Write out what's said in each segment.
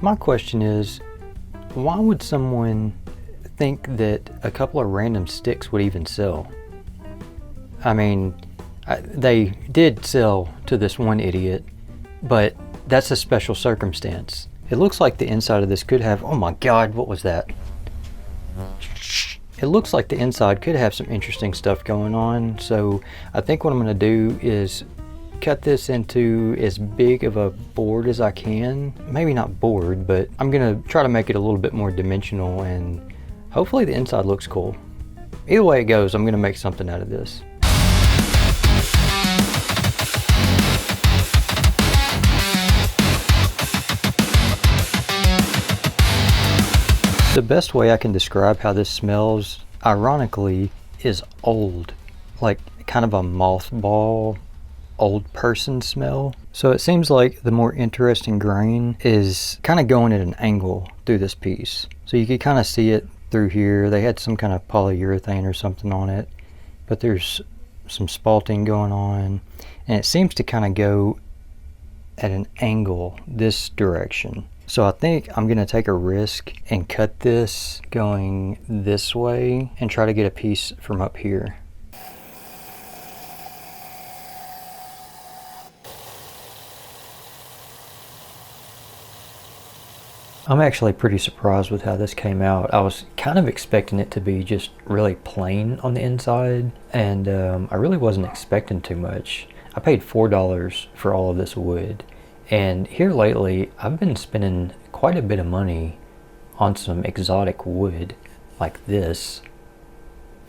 My question is, why would someone think that a couple of random sticks would even sell? I mean, they did sell to this one idiot, but that's a special circumstance. It looks like the inside of this could have, oh my God, what was that? It looks like the inside could have some interesting stuff going on. So I think what I'm gonna do is cut this into as big of a board as I can. Maybe not board, but I'm gonna try to make it a little bit more dimensional, and hopefully the inside looks cool. Either way it goes, I'm gonna make something out of this. The best way I can describe how this smells, ironically, is old. Like kind of a mothball, old person smell. So it seems like the more interesting grain is kind of going at an angle through this piece. So you can kind of see it through here. They had some kind of polyurethane or something on it, but there's some spalting going on, and it seems to kind of go at an angle this direction. So I think I'm gonna take a risk and cut this going this way and try to get a piece from up here. I'm actually pretty surprised with how this came out. I was kind of expecting it to be just really plain on the inside, and I really wasn't expecting too much. I paid $4 for all of this wood. And here lately, I've been spending quite a bit of money on some exotic wood like this.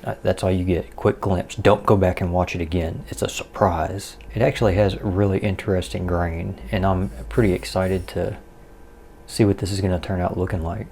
That's all you get, quick glimpse. Don't go back and watch it again. It's a surprise. It actually has really interesting grain, and I'm pretty excited to see what this is going to turn out looking like.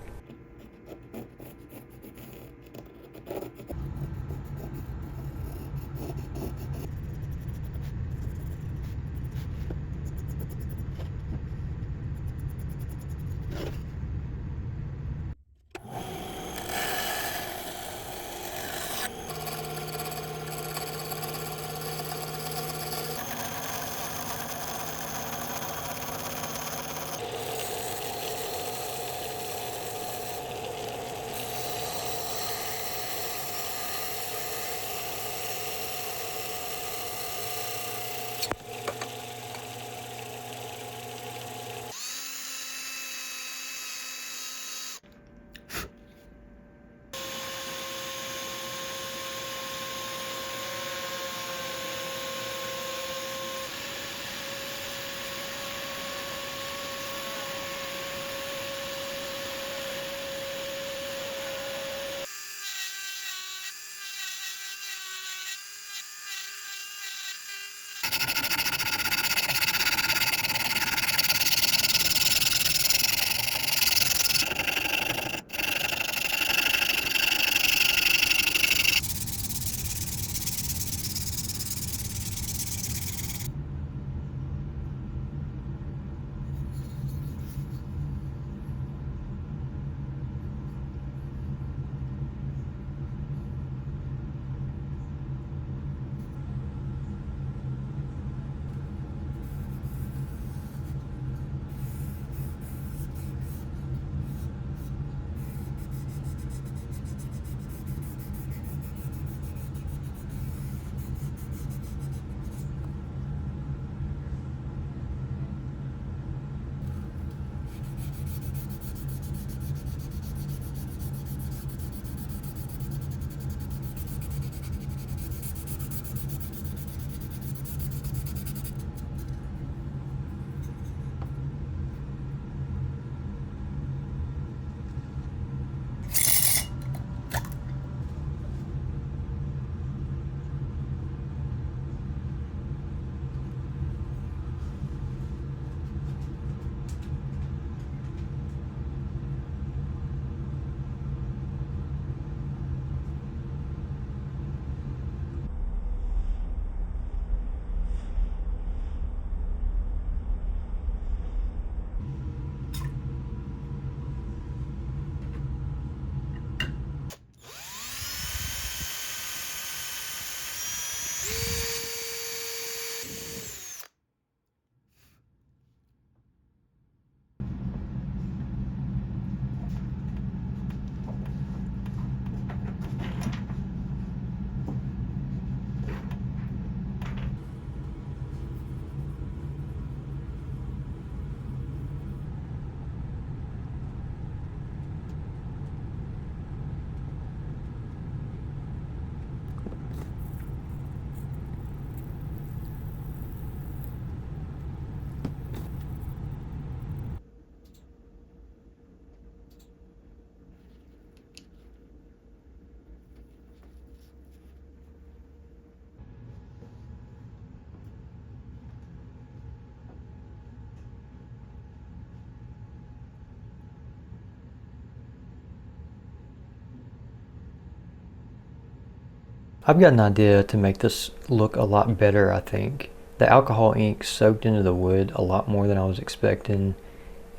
I've got an idea to make this look a lot better, I think. The alcohol ink soaked into the wood a lot more than I was expecting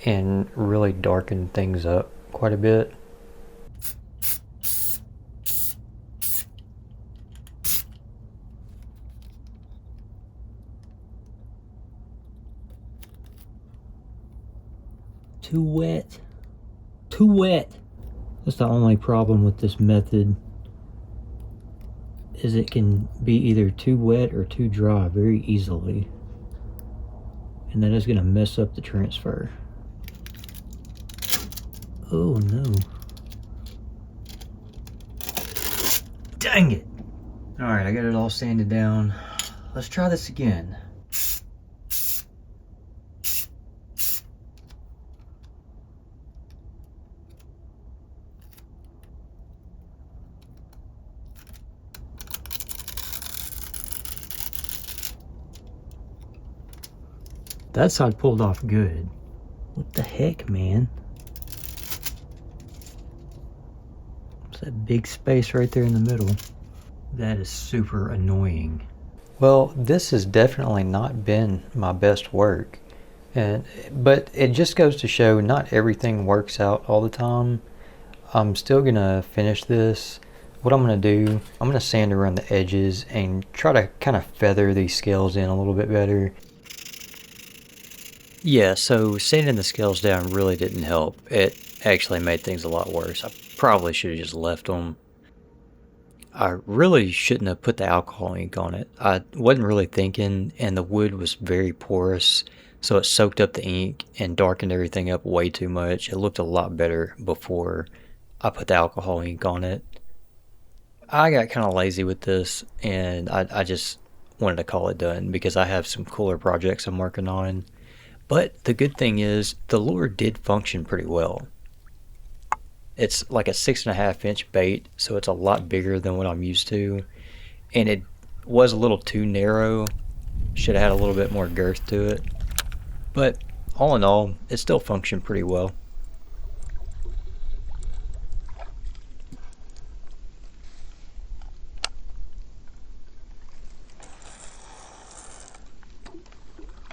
and really darkened things up quite a bit. Too wet. Too wet. That's the only problem with this method, is it can be either too wet or too dry very easily. And that is going to mess up the transfer. Oh no. Dang it. Alright, I got it all sanded down. Let's try this again. That side pulled off good. What the heck, man? There's that big space right there in the middle. That is super annoying. Well, this has definitely not been my best work. But it just goes to show not everything works out all the time. I'm still gonna finish this. What I'm gonna do, I'm gonna sand around the edges and try to kind of feather these scales in a little bit better. Yeah, so sanding the scales down really didn't help. It actually made things a lot worse. I probably should have just left them. I really shouldn't have put the alcohol ink on it. I wasn't really thinking, and the wood was very porous, so it soaked up the ink and darkened everything up way too much. It looked a lot better before I put the alcohol ink on it. I got kind of lazy with this, and I just wanted to call it done because I have some cooler projects I'm working on. But the good thing is, the lure did function pretty well. It's like a 6.5 inch bait, so it's a lot bigger than what I'm used to. And it was a little too narrow. Should have had a little bit more girth to it. But all in all, it still functioned pretty well.